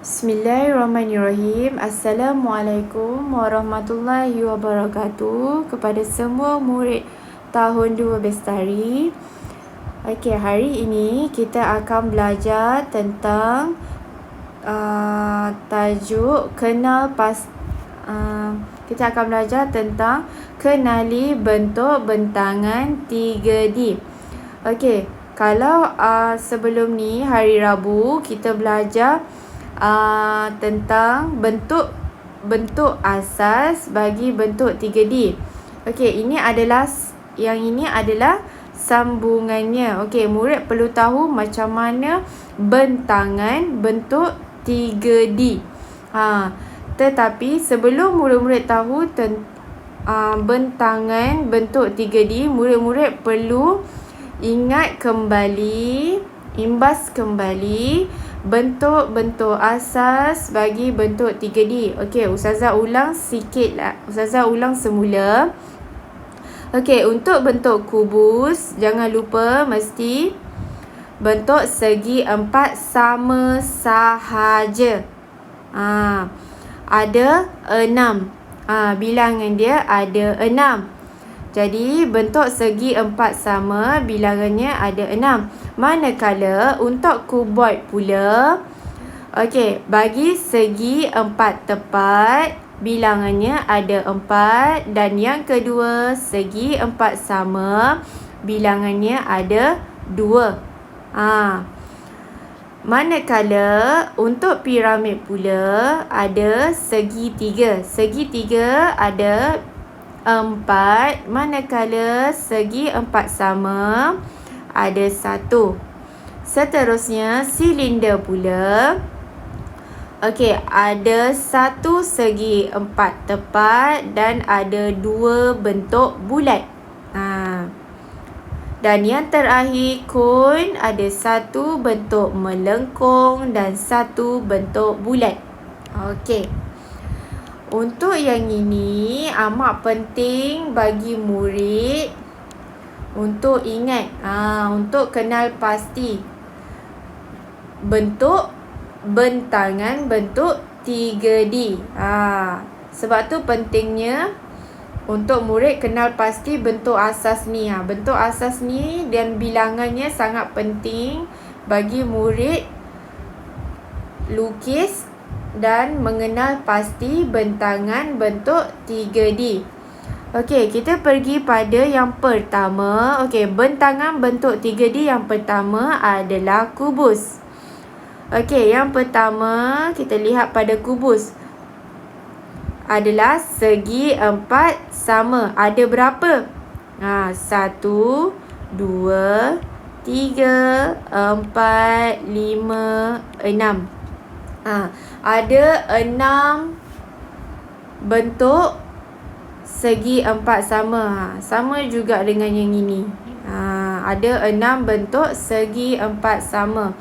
Bismillahirrahmanirrahim. Assalamualaikum warahmatullahi wabarakatuh kepada semua murid tahun 2 Bestari. Okey, hari ini kita akan belajar tentang tajuk kita akan belajar tentang kenali bentuk bentangan 3D. Okey, kalau sebelum ni hari Rabu kita belajar tentang bentuk asas bagi bentuk 3D. Okey, ini adalah sambungannya. Okey, murid perlu tahu macam mana bentangan bentuk 3D. Tetapi sebelum murid-murid tahu bentangan bentuk 3D, murid-murid perlu ingat kembali, imbas kembali bentuk-bentuk asas bagi bentuk 3D. Okey, Ustazah ulang sikit lah. Ustazah ulang semula. Okey, untuk bentuk kubus, jangan lupa mesti bentuk segi 4 sama sahaja. Ada 6. Bilangan dia ada 6. Jadi bentuk segi 4 sama, bilangannya ada 6. Manakala untuk kuboid pula, okey, bagi segi 4 tepat, bilangannya ada 4. Dan yang kedua, segi 4 sama, bilangannya ada 2. Manakala untuk piramid pula, ada segi 3. Segi 3 ada 4, manakala segi 4 sama ada 1. Seterusnya silinder pula. Okey, ada 1 segi 4 tepat dan ada 2 bentuk bulat. Dan yang terakhir kon, ada 1 bentuk melengkung dan 1 bentuk bulat. Okey. Untuk yang ini amat penting bagi murid untuk ingat, untuk kenal pasti bentuk bentangan bentuk 3D. Sebab tu pentingnya untuk murid kenal pasti bentuk asas ni. Bentuk asas ni dan bilangannya sangat penting bagi murid lukis dan mengenal pasti bentangan bentuk 3D. Okey, kita pergi pada yang pertama. Okey, bentangan bentuk 3D yang pertama adalah kubus. Okey, yang pertama kita lihat pada kubus adalah segi 4 sama. Ada berapa? 1, 2, 3, 4, 5, 6. Ada 6 bentuk segi 4 sama. Sama juga dengan yang ini. Ada 6 bentuk segi 4 sama.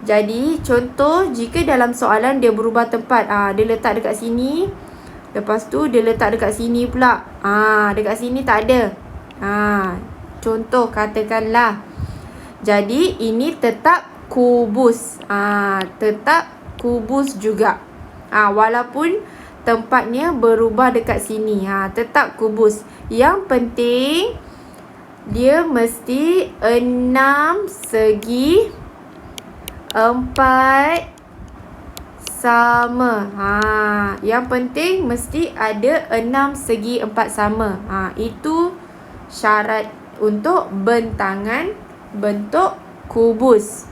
Jadi contoh, jika dalam soalan dia berubah tempat, dia letak dekat sini, lepas tu dia letak dekat sini pula. Dekat sini tak ada. Contoh katakanlah. Jadi ini tetap kubus. Tetap kubus juga. Walaupun tempatnya berubah dekat sini, tetap kubus. Yang penting dia mesti 6 segi 4 sama. Yang penting mesti ada 6 segi 4 sama. Itu syarat untuk bentangan bentuk kubus.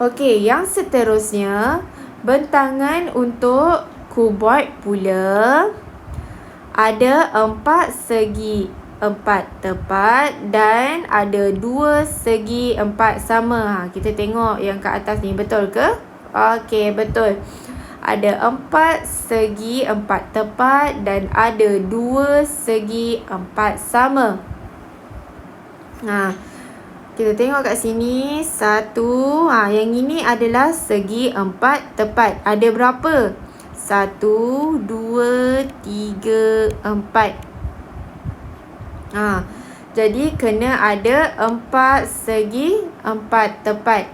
Okey, yang seterusnya bentangan untuk kuboid pula ada 4 segi 4 tepat dan ada 2 segi 4 sama. Kita tengok yang kat atas ni, betul ke? Okey, betul. Ada 4 segi 4 tepat dan ada 2 segi 4 sama. Kita tengok kat sini, 1. Yang ini adalah segi 4 tepat. Ada berapa? 1, 2, 3, 4. Jadi kena ada 4 segi 4 tepat.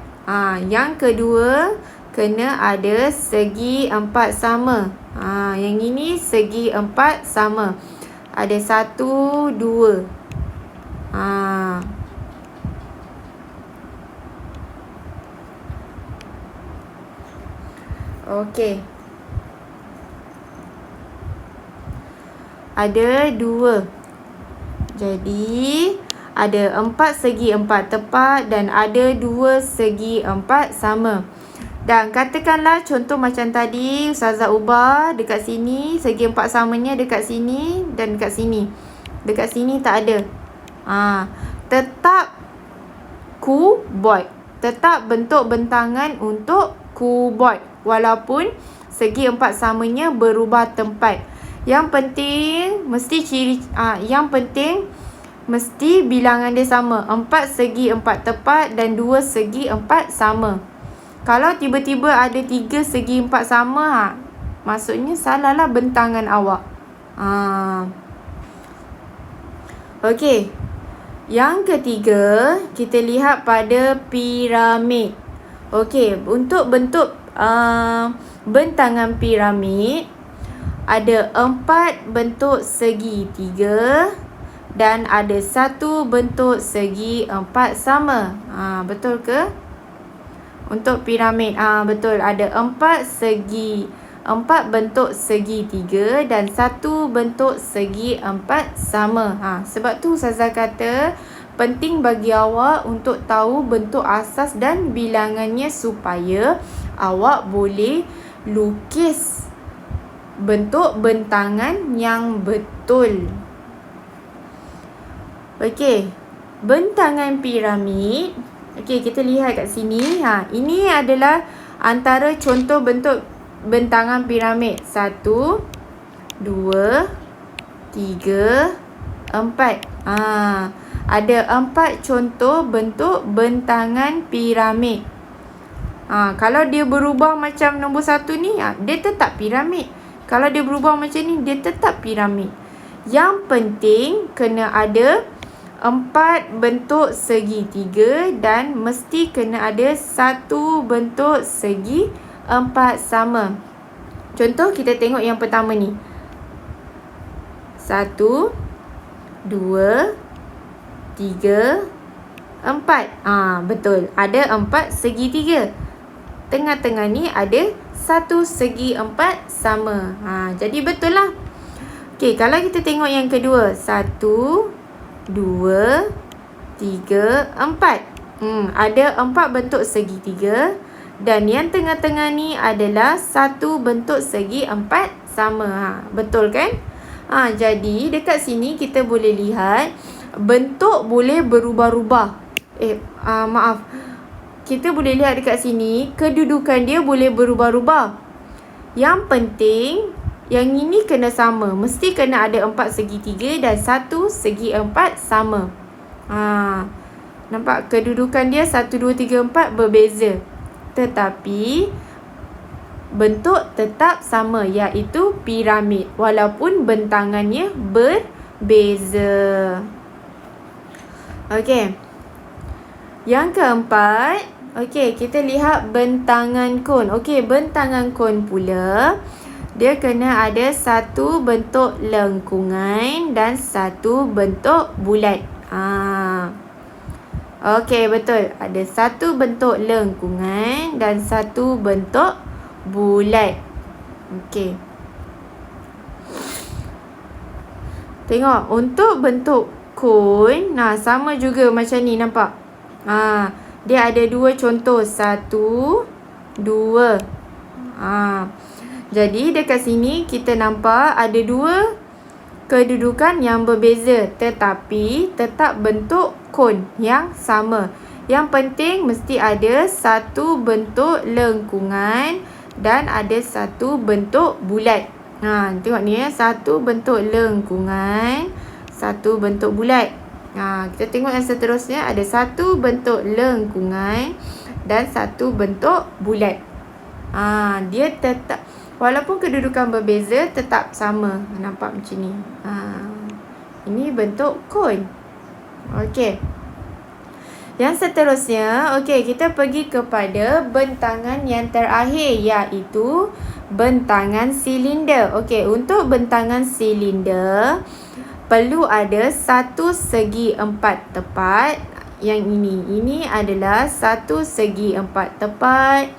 Yang kedua, kena ada segi 4 sama. Yang ini segi 4 sama. Ada 1, 2. Okey. Ada 2. Jadi ada 4 segi 4 tepat dan ada 2 segi 4 sama. Dan katakanlah contoh macam tadi, Ustazah ubah dekat sini, segi 4 samanya dekat sini dan dekat sini. Dekat sini tak ada. Tetap kuboid. Tetap bentuk bentangan untuk kuboid. Walaupun segi 4 samanya berubah tempat. Yang penting mesti bilangan dia sama. 4 segi 4 tepat dan 2 segi 4 sama. Kalau tiba-tiba ada 3 segi 4 sama, maksudnya salahlah bentangan awak. Okey. Yang ketiga, kita lihat pada piramid. Okey, untuk bentuk bentangan piramid, ada 4 bentuk segi 3 dan ada 1 bentuk segi 4 sama. Betul ke? Untuk piramid, betul. Ada 4 bentuk segi 3 dan 1 bentuk segi 4 sama. Sebab tu Ustazah kata penting bagi awak untuk tahu bentuk asas dan bilangannya supaya awak boleh lukis bentuk bentangan yang betul. Okey, bentangan piramid. Okey, kita lihat kat sini. Ini adalah antara contoh bentuk bentangan piramid. 1, 2, 3, 4. Ada 4 contoh bentuk bentangan piramid. Kalau dia berubah macam nombor 1 ni, dia tetap piramid. Kalau dia berubah macam ni, dia tetap piramid. Yang penting kena ada 4 bentuk segi 3 dan mesti kena ada 1 bentuk segi 4 sama. Contoh kita tengok yang pertama ni. 1, 2, 3, 4. Betul. Ada 4 segi 3. Tengah-tengah ni ada 1 segi 4 sama. Jadi betul lah. Okey, kalau kita tengok yang kedua. 1, 2, 3, 4. Ada 4 bentuk segi 3 dan yang tengah-tengah ni adalah 1 bentuk segi 4 sama. Betul kan? Jadi dekat sini kita boleh lihat bentuk boleh berubah-ubah. Maaf. Kita boleh lihat dekat sini kedudukan dia boleh berubah-ubah. Yang penting yang ini kena sama. Mesti kena ada 4 segi 3 dan 1 segi 4 sama. Nampak kedudukan dia 1, 2, 3, 4 berbeza. Tetapi bentuk tetap sama, iaitu piramid. Walaupun bentangannya berbeza. Okey. Yang keempat, kita lihat bentangan kon. Bentangan kon pula, dia kena ada 1 bentuk lengkungan dan 1 bentuk bulat. Betul. Ada 1 bentuk lengkungan dan 1 bentuk bulat. Tengok, untuk bentuk kon, sama juga macam ni, nampak? Dia ada 2 contoh. 1, 2. Jadi dekat sini kita nampak ada 2 kedudukan yang berbeza, tetapi tetap bentuk kon yang sama. Yang penting mesti ada 1 bentuk lengkungan dan ada 1 bentuk bulat. Tengok ni, 1 bentuk lengkungan, 1 bentuk bulat. Kita tengok yang seterusnya, ada 1 bentuk lengkungan dan 1 bentuk bulat. Dia tetap, walaupun kedudukan berbeza, tetap sama. Nampak macam ni. Ini bentuk kon. Yang seterusnya, okey, kita pergi kepada bentangan yang terakhir, iaitu bentangan silinder. Okey, untuk bentangan silinder perlu ada satu segi empat tepat. Yang ini adalah satu segi empat tepat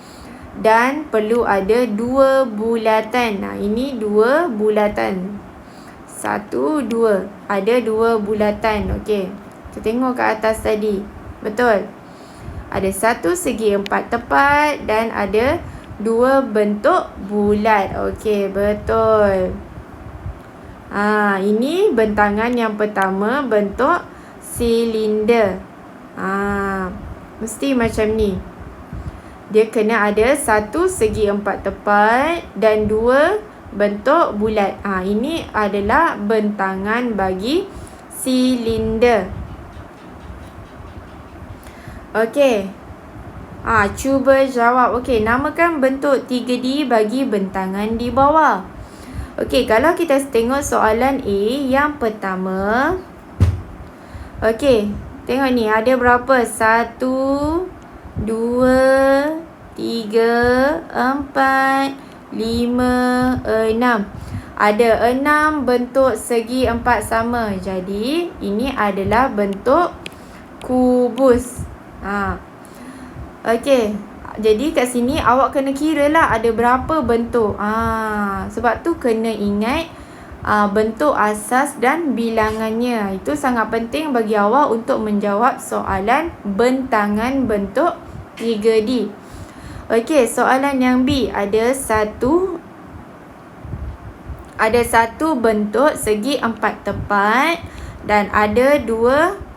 dan perlu ada dua bulatan. Ini dua bulatan. 1, 2. Ada dua bulatan. Okey. Kita tengok ke atas tadi. Betul. Ada satu segi empat tepat dan ada dua bentuk bulat. Okey, betul. Ini bentangan yang pertama, bentuk silinder. Mesti macam ni. Dia kena ada satu segi empat tepat dan dua bentuk bulat. Ini adalah bentangan bagi silinder. Okey. Cuba jawab. Okey, namakan bentuk 3D bagi bentangan di bawah. Okey, kalau kita tengok soalan A yang pertama. Okey, tengok ni ada berapa? 1, 2, 3, 4, 5, 6. Ada 6 bentuk segi empat sama. Jadi, ini adalah bentuk kubus. Okey. Jadi kat sini awak kena kira lah ada berapa bentuk. Sebab tu kena ingat bentuk asas dan bilangannya. Itu sangat penting bagi awak untuk menjawab soalan bentangan bentuk 3D. Okey, soalan yang B. Ada satu bentuk segi empat tepat dan ada dua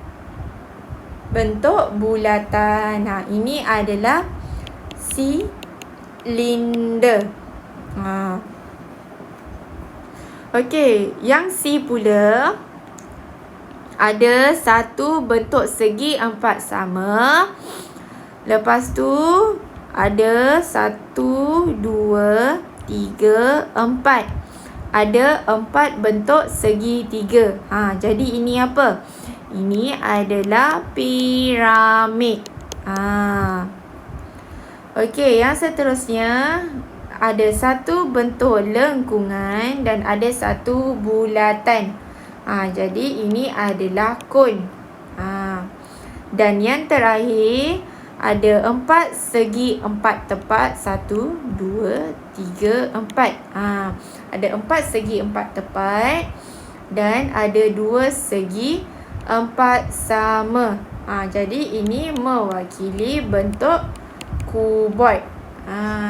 bentuk bulatan. Ini adalah silinder. Okey, yang C pula ada satu bentuk segi empat sama. Lepas tu ada 1, 2, 3, 4. Ada 4 bentuk segi 3. Jadi ini apa? Ini adalah piramid. Okey, yang seterusnya ada satu bentuk lengkungan dan ada satu bulatan. Jadi ini adalah kon. Dan yang terakhir ada 4 segi 4 tepat. 1, 2, 3, 4. Ada 4 segi 4 tepat dan ada 2 segi 4 sama. Jadi ini mewakili bentuk kuboid.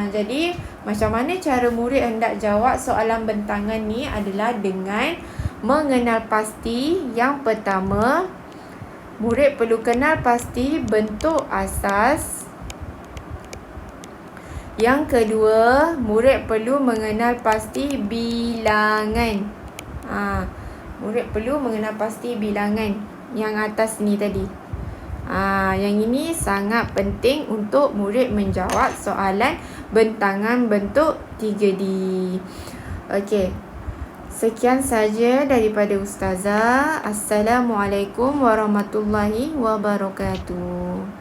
Jadi macam mana cara murid hendak jawab soalan bentangan ni adalah dengan mengenal pasti. Yang pertama, murid perlu kenal pasti bentuk asas. Yang kedua, murid perlu mengenal pasti bilangan. Murid perlu mengenal pasti bilangan yang atas ni tadi. Yang ini sangat penting untuk murid menjawab soalan bentangan bentuk 3D. Okey. Sekian saja daripada Ustazah. Assalamualaikum warahmatullahi wabarakatuh.